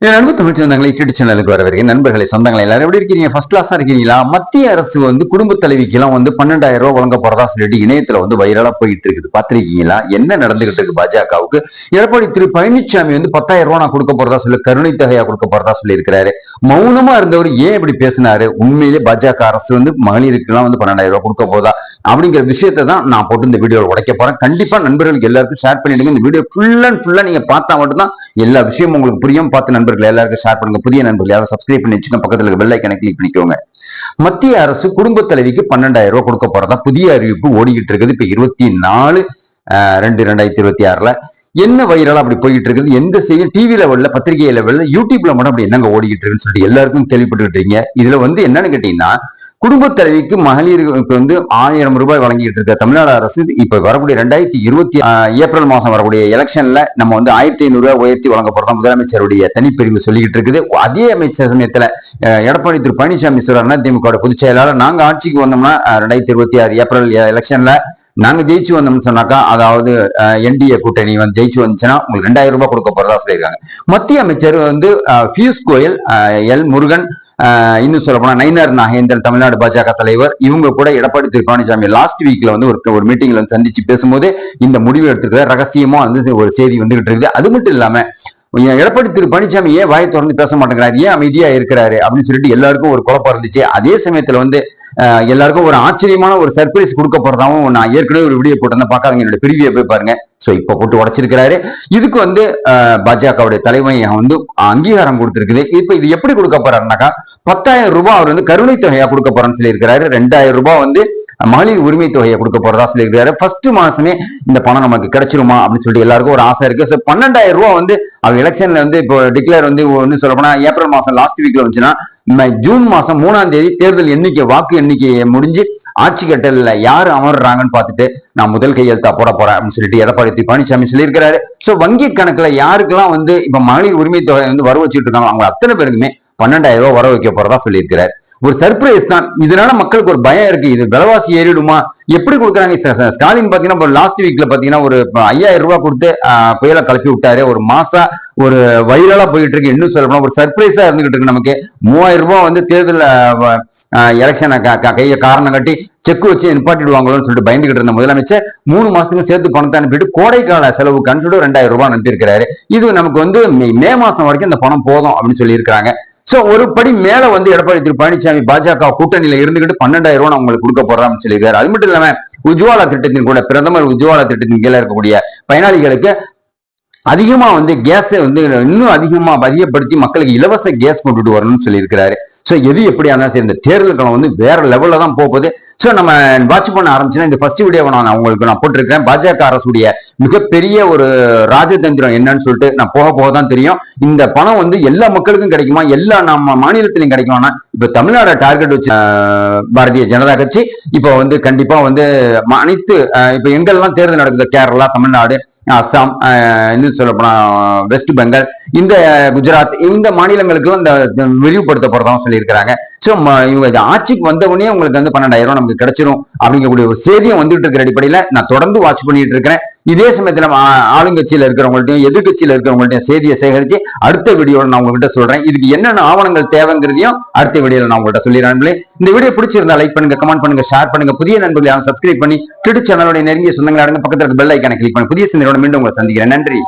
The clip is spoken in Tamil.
என் அன்பு தமிழ் சொந்தங்களை யூடியூப் சேனலுக்கு வரவேற்க நண்பர்களை சொந்தங்களை எல்லாரும் எப்படி இருக்கீங்க? ஃபர்ஸ்ட் கிளாஸா இருக்கீங்களா? மத்திய அரசு குடும்ப தலைவிக்கு எல்லாம் 12,000 ரூபாய் வழங்க போறதா சொல்லிட்டு இணையத்துல வைரலா போயிட்டு இருக்குது. பாத்திருக்கீங்களா? என்ன நடந்துகிட்டு இருக்கு? பாஜகவுக்கு எடப்பாடி திரு பழனிசாமி 10,000 ரூபாய் நான் கொடுக்க போறதா சொல்லி கருணை தொகையா கொடுக்க போறதா சொல்லி இருக்கிறாரு. மௌனமா இருந்தவர் ஏன் இப்படி பேசினாரு? உண்மையிலே பாஜக அரசு மகளிருக்கு எல்லாம் 12,000 ரூபாய் கொடுக்க போதா அப்படிங்கிற விஷயத்தை தான் நான் போட்டு இந்த வீடியோவில் உடைக்க போறேன். கண்டிப்பா நண்பர்களுக்கு எல்லாருக்கும் ஷேர் பண்ணிடுங்க. இந்த வீடியோ ஃபுல் அண்ட் ஃபுல்லா நீங்க பார்த்தா மட்டும்தான் எல்லா விஷயமும் உங்களுக்கு புரியும். பார்த்து நண்பர்கள் எல்லாருக்கும் ஷேர் பண்ணுங்க. புதிய நண்பர்கள் யாரும் சப்ஸ்கிரைப் பண்ணி வச்சுக்கோங்க. பக்கத்துல இருக்க பெல் ஐகானை கிளிக் பண்ணிக்கோங்க. மத்திய அரசு குடும்ப தலைவிக்கு 12,000 ரூபாய் கொடுக்க போறதா புதிய அறிவிப்பு ஓடிக்கிட்டு இருக்குது. இப்ப 24/2/2026 என்ன வைரலா அப்படி போயிட்டு இருக்குது? எந்த செய்தி டிவி லெவல்ல, பத்திரிகை லெவல்ல, யூடியூப்ல மட்டும் அப்படி என்னங்க ஓடிக்கிட்டு இருக்குன்னு சொல்லிட்டு எல்லாருக்கும் கேள்விப்பட்டு இருக்கீங்க. இதுல என்னன்னு கேட்டீங்கன்னா, குடும்ப தலைவிக்கு மகளிருக்கு 1000 ரூபாய் வழங்கிட்டு இருக்க தமிழ்நாடு அரசு இப்ப வரக்கூடிய 2020 ஏப்ரல் மாசம் வரக்கூடிய எலெக்ஷன்ல நம்ம 1500 ரூபாய் உயர்த்தி வழங்க போறதா முதலமைச்சருடைய தனிப்பிரிவு சொல்லிக்கிட்டு இருக்குது. அதே அமைச்சர் சமயத்துல எடப்பாடி திரு பழனிசாமி சொல்றாருன்னா, திமுக பொதுச் செயலாளர், நாங்க ஆட்சிக்கு வந்தோம்னா 2026 ஏப்ரல் எலெக்ஷன்ல நாங்க ஜெயிச்சு வந்தோம்னு சொன்னாக்கா, அதாவது என்டிஏ கூட்டணி ஜெயிச்சு வந்துச்சுன்னா உங்களுக்கு 2000 ரூபாய் கொடுக்க போறதா சொல்லியிருக்காங்க. மத்திய அமைச்சர் பியூஷ் கோயல், எல் முருகன், இன்னும் சொல்ல போனா நயினார் நாகேந்திரன், தமிழ்நாடு பாஜக தலைவர், இவங்க கூட எடப்பாடி திரு பழனிசாமி லாஸ்ட் வீக்ல ஒரு மீட்டிங்ல சந்திச்சு பேசும்போது இந்த முடிவு எடுத்துக்கிற ரகசியமா ஒரு செய்தி வந்துகிட்டு இருக்குது. அது மட்டும் இல்லாம எடப்பாடி திரு பழனிசாமி ஏன் வாயை தொடர்ந்து பேச மாட்டேங்கிறாரு, ஏன் அமைதியா இருக்கிறாரு அப்படின்னு சொல்லிட்டு எல்லாருக்கும் ஒரு குழப்பம் இருந்துச்சு. அதே சமயத்துல எல்லாருக்கும் ஒரு ஆச்சரியமான ஒரு சர்ப்ரைஸ் கொடுக்க போறதாவும் நான் ஏற்கனவே ஒரு வீடியோ போட்டிருந்தேன். பார்க்காதீங்க, என்னோட பிரிவியை போய் பாருங்க. சோ இப்ப போட்டு உடைச்சிருக்கிறாரு. இதுக்கு பாஜகவுடைய தலைமை அங்கீகாரம் கொடுத்திருக்குது. இப்ப இது எப்படி கொடுக்க போறாருனாக்கா, 10,000 ரூபாய் அவர் கருணை தொகையா கொடுக்க போறேன்னு சொல்லியிருக்கிறாரு. 2,000 ரூபாய் மகளிர் உரிமை தொகையை கொடுக்க போறதா சொல்லியிருக்காரு. ஃபர்ஸ்ட் மாசமே இந்த பணம் நமக்கு கிடைச்சிருமா அப்படின்னு சொல்லிட்டு எல்லாருக்கும் ஒரு ஆசை இருக்கு. 12,000 ரூபாய் அவர் எலெக்ஷன்ல இப்போ டிக்ளேர் ஒன்னு சொல்ல போனா ஏப்ரல் மாசம் லாஸ்ட் வீக்ல வந்துச்சுன்னா, ஜூன் மாசம் 3ஆம் தேதி தேர்தல் எண்ணிக்கை, வாக்கு எண்ணிக்கையை முடிஞ்சு ஆட்சி கட்டல யாரு அமர்றாங்கன்னு பார்த்துட்டு நான் முதல் கையெழுத்தா போட போறேன் அப்படின்னு சொல்லிட்டு எடப்பாடி பழனிசாமி சொல்லியிருக்கிறாரு. சோ வங்கி கணக்குல யாருக்கெல்லாம் இப்ப மகளிர் உரிமை தொகை வர வச்சுட்டு இருக்காங்க, அவங்க அத்தனை பேருக்குமே 12,000 ரூபாய் வர வைக்க போறதா சொல்லியிருக்கிறாரு. ஒரு சர்ப்ரைஸ் தான். இதனால மக்களுக்கு ஒரு பயம் இருக்கு, இது விலைவாசி ஏறிடுமா, எப்படி கொடுக்குறாங்க. ஸ்டாலின் பாத்தீங்கன்னா லாஸ்ட் வீக்ல பாத்தீங்கன்னா ஒரு 5,000 ரூபாய் கொடுத்து புயலை கிளப்பி விட்டாரு. ஒரு மாசம் ஒரு வைரலா போயிட்டு இருக்கு. இன்னும் சொல்லப்போனா ஒரு சர்ப்ரைஸா இருந்துகிட்டு இருக்கு நமக்கு. 3,000 ரூபாய் தேர்தல் எலெக்ஷனை கையை காரணம் கட்டி செக் வச்சு நிப்பாட்டிடுவாங்களோன்னு சொல்லிட்டு பயந்துகிட்டு இருந்த முதலமைச்சர் 3 மாசத்துக்கு சேர்த்து பணத்தை அனுப்பிட்டு கோடைக்கால செலவு கண்டுட்டு 2,000 ரூபாய் அனுப்பியிருக்கிறாரு. இது நமக்கு மே மாசம் வரைக்கும் இந்த பணம் போதும் அப்படின்னு சொல்லி இருக்கிறாங்க. சோ ஒரு படி மேல எடப்பாடி திரு பழனிசாமி பாஜக கூட்டணியில இருந்துகிட்டு 12,000 ரூபாய் உங்களுக்கு கொடுக்க போறான்னு சொல்லியிருக்காரு. அது மட்டும் இல்லாம உஜ்வாலா திட்டத்தின் கூட, பிரதமர் உஜ்வாலா திட்டத்தின் கீழே இருக்கக்கூடிய பயனாளிகளுக்கு அதிகமா கேஸ் இன்னும் அதிகப்படுத்தி மக்களுக்கு இலவச கேஸ் கொண்டுட்டு வரணும்னு சொல்லி இருக்கிறாரு. சோ எது எப்படி இருந்தாலும் இந்த தேர்தல் வேற லெவல்ல தான் போகுது. சோ நம்ம வாட்ச் பண்ண ஆரம்பிச்சுன்னா, இந்த ஃபர்ஸ்ட் வீடியோவை நான் போட்டிருக்கேன். பாஜக அரசுடைய மிகப்பெரிய ஒரு ராஜதந்திரம் என்னன்னு சொல்லிட்டு நான் போக தான் தெரியும். இந்த பணம் எல்லா மக்களுக்கும் கிடைக்குமா, எல்லா நம்ம மாநிலத்திலையும் கிடைக்குமானா, இப்ப தமிழ்நாடு டார்கெட் வச்சு பாரதிய ஜனதா கட்சி இப்ப கண்டிப்பா அனைத்து இப்ப எங்கெல்லாம் தேர்தல் நடக்குது, கேரளா, தமிழ்நாடு, அஸ்ஸாம், இன்னும் சொல்ல போனா வெஸ்ட் பெங்கால், இந்த குஜராத், இந்த மாநிலங்களுக்கு விரிவுபடுத்த போறதாகவும் சொல்லியிருக்கிறாங்க. சோ இவங்க ஆட்சிக்கு வந்தவொடனே உங்களுக்கு 12,000 ரூபாய் நமக்கு கிடைச்சிரும் அப்படிங்கக்கூடிய ஒரு செய்தியும் வந்துட்டு இருக்கிற அடிப்படையில நான் தொடர்ந்து வாட்ச் பண்ணிட்டு இருக்கிறேன். இதே சமயத்துல ஆளுங்கட்சியில இருக்கிறவங்கள்ட்டையும் எதிர்கட்சியில இருக்கிறவங்கள்ட்டையும் செய்தியை சேகரிச்சு அடுத்த வீடியோல நான் உங்ககிட்ட சொல்றேன். இதுக்கு என்னென்ன ஆவணங்கள் தேவைங்கிறதையும் அடுத்த வீடியோல நான் உங்கள்கிட்ட சொல்லிடுறேன். இந்த வீடியோ பிடிச்சிருந்தா லைக் பண்ணுங்க, கமெண்ட் பண்ணுங்க, ஷேர் பண்ணுங்க. புதிய நண்பர்கள் யாரும் சப்ஸ்கிரைப் பண்ணி யூடியூப் சேனலோட நெருங்கிய சொந்தங்கள் அடங்க பக்கத்துல பெல் ஐக்கானை கிளிக் பண்ணி புதிய சிந்தனையோட மீண்டும் உங்களை சந்திக்கிறேன். நன்றி.